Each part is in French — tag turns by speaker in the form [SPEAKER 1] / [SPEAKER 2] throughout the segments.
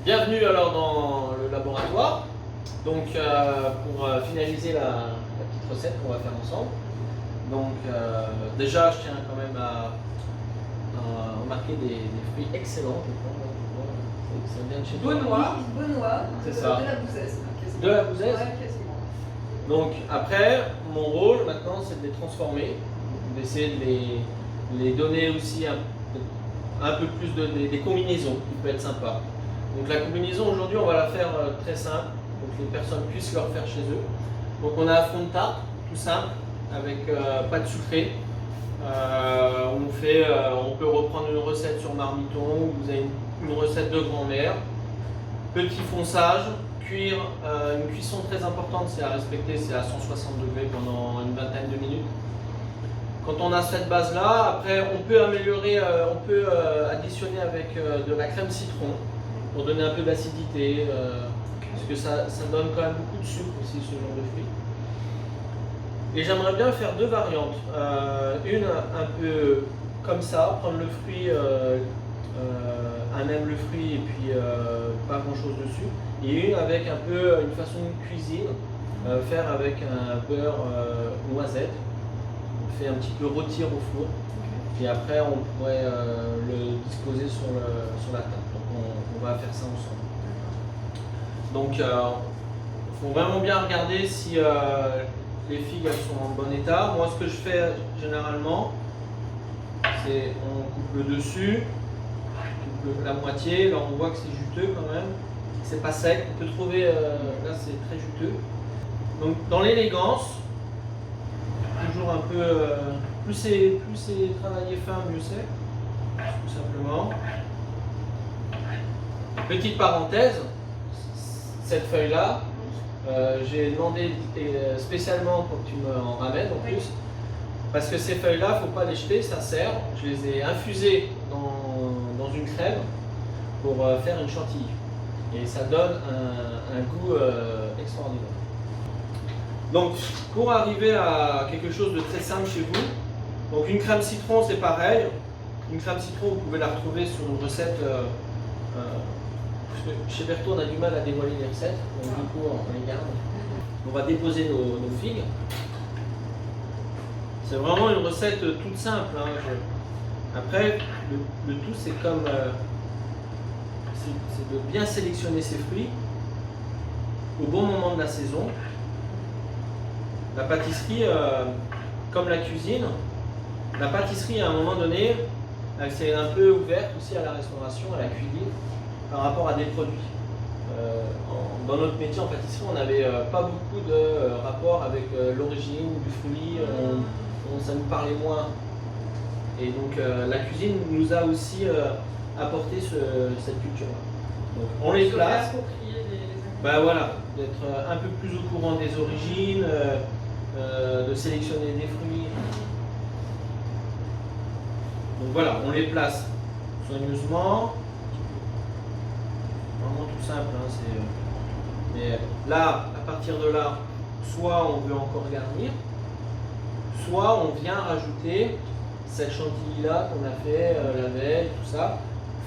[SPEAKER 1] Bienvenue alors dans le laboratoire. Donc pour finaliser la petite recette qu'on va faire ensemble. Donc déjà je tiens quand même à remarquer des fruits excellents. Ça vient de chez toi.
[SPEAKER 2] Benoît,
[SPEAKER 1] C'est ça.
[SPEAKER 2] De la Bouzaise.
[SPEAKER 1] De la Bouzaise.
[SPEAKER 2] Ouais, quasiment.
[SPEAKER 1] Donc après, mon rôle maintenant c'est de les transformer, d'essayer de les donner aussi un peu plus des combinaisons qui peut être sympa. Donc la combinaison aujourd'hui on va la faire très simple, pour que les personnes puissent le refaire chez eux. Donc on a un fond de tarte tout simple avec pâte sucrée. On peut reprendre une recette sur marmiton, vous avez une recette de grand-mère. Petit fonçage, cuire, une cuisson très importante, c'est à respecter, c'est à 160 degrés pendant une vingtaine de minutes. Quand on a cette base-là, après on peut améliorer, on peut additionner avec de la crème citron pour donner un peu d'acidité, parce que ça donne quand même beaucoup de sucre aussi, ce genre de fruits. Et j'aimerais bien faire deux variantes. Une un peu comme ça, prendre le fruit, un même le fruit et puis pas grand chose dessus. Et une avec un peu une façon de cuisine, faire avec un beurre noisette. On fait un petit peu rôtir au four. Et après on pourrait le disposer sur la table. Donc on va faire ça ensemble. Donc il faut vraiment bien regarder si les figues elles sont en bon état. Moi ce que je fais généralement, c'est on coupe le dessus, on coupe la moitié, là on voit que c'est juteux quand même, c'est pas sec, on peut trouver, là c'est très juteux. Donc dans l'élégance, toujours un peu, plus c'est travaillé fin, mieux c'est, tout simplement. Petite parenthèse, cette feuille là, j'ai demandé spécialement pour que tu me en ramènes en plus, parce que ces feuilles là, il ne faut pas les jeter, ça sert. Je les ai infusées dans une crème pour faire une chantilly. Et ça donne un goût extraordinaire. Donc pour arriver à quelque chose de très simple chez vous, donc une crème citron c'est pareil. Une crème citron vous pouvez la retrouver sur une recette. Parce que chez Berthaud on a du mal à dévoiler les recettes, donc du coup on les garde. On va déposer nos figues. C'est vraiment une recette toute simple. Hein. Après, le tout c'est comme c'est de bien sélectionner ses fruits au bon moment de la saison. La pâtisserie, comme la cuisine, la pâtisserie à un moment donné, elle s'est un peu ouverte aussi à la restauration, à la cuisine, par rapport à des produits. Dans notre métier en pâtisserie, on n'avait pas beaucoup de rapport avec l'origine du fruit, ça nous parlait moins. Et donc la cuisine nous a aussi apporté cette culture-là. Donc on les place. Ben voilà, d'être un peu plus au courant des origines, de sélectionner des fruits. Donc voilà, on les place soigneusement. Vraiment tout simple. Hein, mais là, à partir de là, soit on veut encore garnir, soit on vient rajouter cette chantilly-là qu'on a fait la veille, tout ça,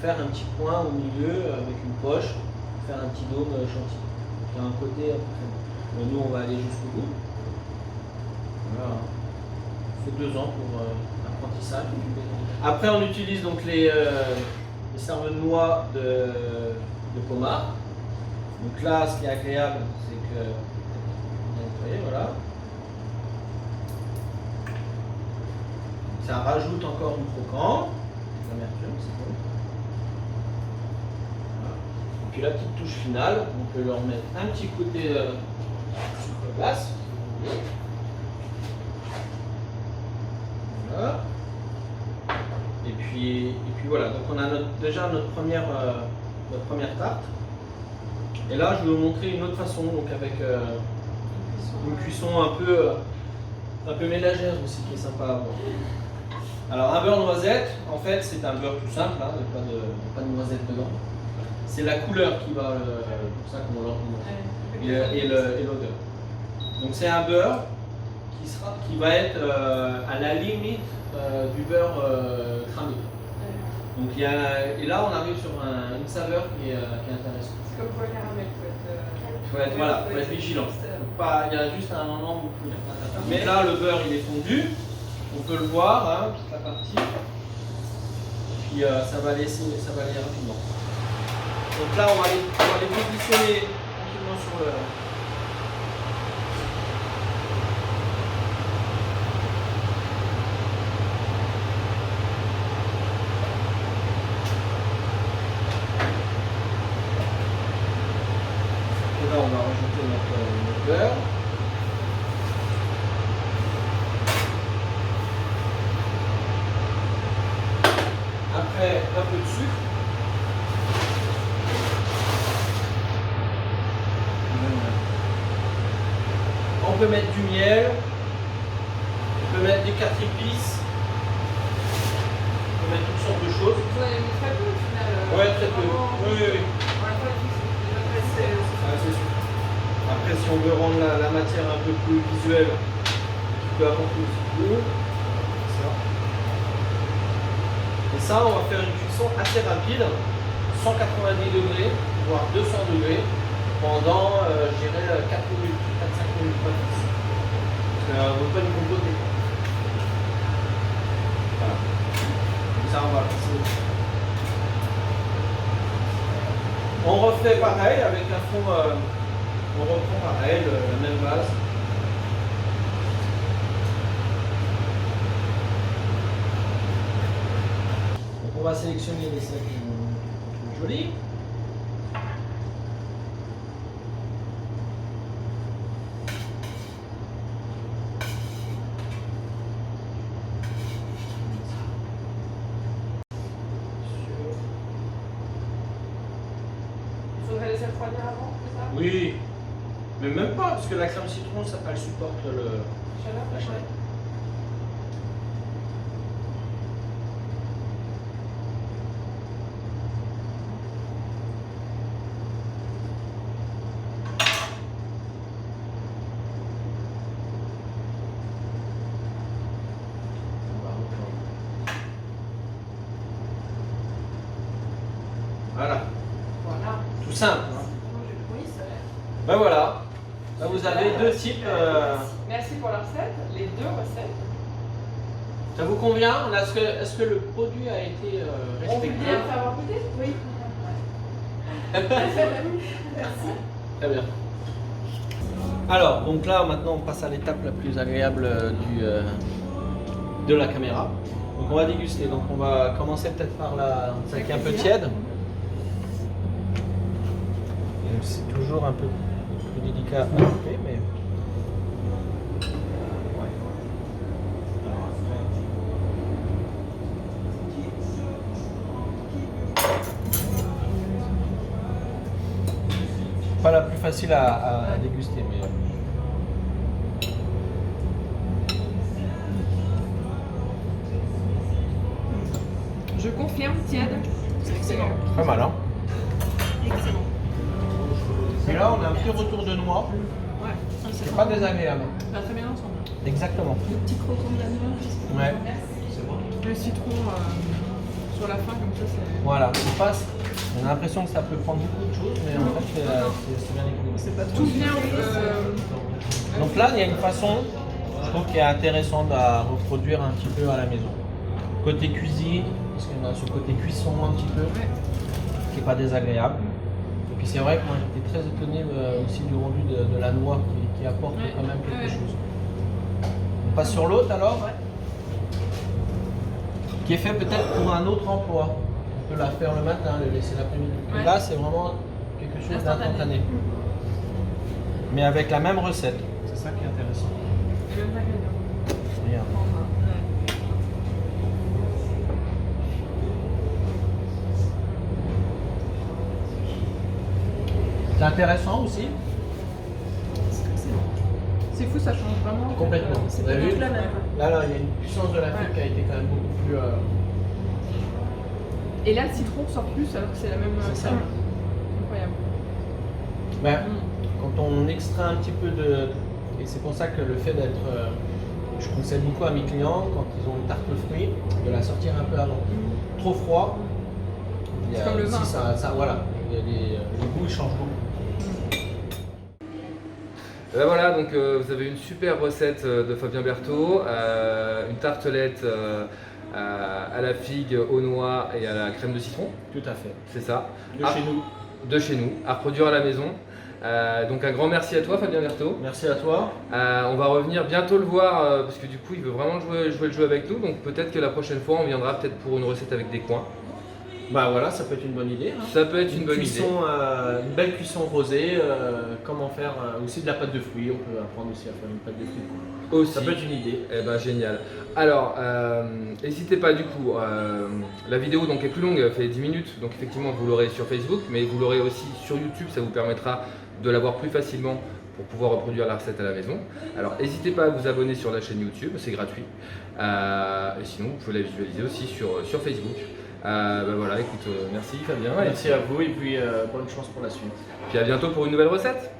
[SPEAKER 1] faire un petit point au milieu avec une poche, faire un petit dôme chantilly. Il y a un côté à peu près bon. Nous, on va aller jusqu'au bout. Voilà. Ça fait 2 ans pour l'apprentissage. Après, on utilise donc les cerveaux de noix de pommard. Donc là, ce qui est agréable, c'est que vous voyez, voilà. Ça rajoute encore du croquant, l'amertume, c'est bon. Voilà. Et puis la petite touche finale, on peut leur mettre un petit côté sucre glace. Voilà. Et puis voilà, donc on a déjà notre première tarte. Et là, je vais vous montrer une autre façon, donc avec une cuisson un peu ménagère aussi, qui est sympa à voir. Alors un beurre noisette, en fait, c'est un beurre tout simple, hein, il n'y a pas de noisette dedans. C'est la couleur qui va, pour ça qu'on l'ordonne, et l'odeur. Donc c'est un beurre qui va être à la limite du beurre cramé. Donc, et là, on arrive sur une saveur qui est intéressante.
[SPEAKER 2] C'est comme pour le caramel,
[SPEAKER 1] Faut être vigilant. Il y a juste un moment où il faut. Mais là, le beurre il est fondu. On peut le voir, hein, toute la partie. Puis ça va aller rapidement. Donc là, on va les positionner tranquillement sur le. Et là, on va rajouter notre beurre. Après, un peu de sucre. On peut mettre du miel. On peut mettre des 4 épices. On peut mettre toutes sortes de choses.
[SPEAKER 2] Vous en avez mis très peu au final.
[SPEAKER 1] Ouais, très peu. Oui. C'est sûr. Après, si on veut rendre la matière un peu plus visuelle, qui peut apporter aussi du goût, ça. Et ça, on va faire une cuisson assez rapide, 190 degrés, voire 200 degrés, pendant, je dirais, 4 minutes, 4-5 minutes, pas plus. Parce qu'on ne veut pas nous compoter. Voilà. Comme ça, on va passer. On refait pareil avec un fond, on reprend pareil, la même base. Donc on va sélectionner les sacs jolis.
[SPEAKER 2] Il faudrait laisser refroidir avant, c'est ça?
[SPEAKER 1] Oui, mais même pas, parce que la crème citron, ça, elle supporte la chaleur. Voilà,
[SPEAKER 2] Voilà.
[SPEAKER 1] tout simple. Hein.
[SPEAKER 2] Oui, ça a l'air.
[SPEAKER 1] Ben voilà, là vous avez deux types.
[SPEAKER 2] Merci pour la recette, les deux recettes.
[SPEAKER 1] Ça vous convient? Est-ce que le produit a été
[SPEAKER 2] On vous
[SPEAKER 1] respecté?
[SPEAKER 2] dit après avoir goûté? Oui. Merci.
[SPEAKER 1] Très bien. Alors, donc là, maintenant, on passe à l'étape la plus agréable de la caméra. Donc, on va déguster. Donc, on va commencer peut-être par celle qui est un peu tiède. Donc, c'est toujours un peu plus délicat à couper, mais. Ouais. Alors, pas la plus facile à déguster, mais.
[SPEAKER 2] Je confirme, tiède. C'est excellent.
[SPEAKER 1] Pas mal, hein?
[SPEAKER 2] Excellent.
[SPEAKER 1] Et là, on a un petit retour de noix.
[SPEAKER 2] Ouais.
[SPEAKER 1] C'est pas désagréable.
[SPEAKER 2] Ça va très bien ensemble.
[SPEAKER 1] Exactement.
[SPEAKER 2] Le petit croquant de la noix.
[SPEAKER 1] Ouais.
[SPEAKER 2] Le citron sur la fin, comme ça, c'est.
[SPEAKER 1] Voilà, on passe. On a l'impression que ça peut prendre beaucoup de choses, mais en fait, c'est bien équilibré.
[SPEAKER 2] C'est pas tout vient.
[SPEAKER 1] Donc là, il y a une façon, je trouve, qui est intéressante à reproduire un petit peu à la maison. Côté cuisine, parce qu'on a ce côté cuisson un petit peu, qui n'est pas désagréable. Et puis c'est vrai que moi j'étais très étonné aussi du rendu de la noix qui apporte quand même quelque chose. On passe sur l'autre alors, qui est fait peut-être pour un autre emploi. On peut la faire le matin, le laisser l'après-midi.
[SPEAKER 2] Ouais.
[SPEAKER 1] Là, c'est vraiment quelque chose d'instantané. Mais avec la même recette. C'est ça qui est intéressant.
[SPEAKER 2] Les mêmes ingrédients.
[SPEAKER 1] Regarde. C'est intéressant aussi.
[SPEAKER 2] C'est fou, ça change vraiment.
[SPEAKER 1] Complètement.
[SPEAKER 2] C'est
[SPEAKER 1] Vous
[SPEAKER 2] pas
[SPEAKER 1] avez
[SPEAKER 2] du
[SPEAKER 1] vu
[SPEAKER 2] tout la même.
[SPEAKER 1] Là, il y a une puissance de la fibre qui a été quand même beaucoup plus.
[SPEAKER 2] Et là, le citron sort plus alors que c'est la même.
[SPEAKER 1] C'est ça.
[SPEAKER 2] Incroyable.
[SPEAKER 1] Ben, quand on extrait un petit peu de. Et c'est pour ça que le fait d'être Je conseille beaucoup à mes clients, quand ils ont une tarte aux fruits, de la sortir un peu avant. Trop froid,
[SPEAKER 2] C'est comme le vin.
[SPEAKER 1] Voilà, le goût il change beaucoup.
[SPEAKER 3] Ben voilà, donc vous avez une super recette de Fabien Berthaud, une tartelette à la figue, aux noix et à la crème de citron,
[SPEAKER 1] Tout à fait.
[SPEAKER 3] c'est ça.
[SPEAKER 1] De chez nous.
[SPEAKER 3] De chez nous, à reproduire à la maison. Donc un grand merci à toi Fabien Berthaud.
[SPEAKER 1] Merci à toi.
[SPEAKER 3] On va revenir bientôt le voir parce que du coup il veut vraiment jouer le jeu avec nous, donc peut-être que la prochaine fois on viendra peut-être pour une recette avec des coins.
[SPEAKER 1] Bah voilà, ça peut être une bonne idée. Hein.
[SPEAKER 3] Ça peut être une bonne idée.
[SPEAKER 1] Une belle cuisson rosée, comment faire aussi de la pâte de fruits, on peut apprendre aussi à faire une pâte de fruits. Quoi.
[SPEAKER 3] Aussi.
[SPEAKER 1] Ça peut être une idée.
[SPEAKER 3] Eh ben génial. Alors, n'hésitez pas du coup, la vidéo donc est plus longue, elle fait 10 minutes, donc effectivement vous l'aurez sur Facebook, mais vous l'aurez aussi sur YouTube, ça vous permettra de l'avoir plus facilement pour pouvoir reproduire la recette à la maison. Alors n'hésitez pas à vous abonner sur la chaîne YouTube, c'est gratuit. Et sinon vous pouvez la visualiser aussi sur Facebook. Ben voilà, écoute, merci Fabien.
[SPEAKER 1] Merci à vous et puis bonne chance pour la suite.
[SPEAKER 3] Puis à bientôt pour une nouvelle recette.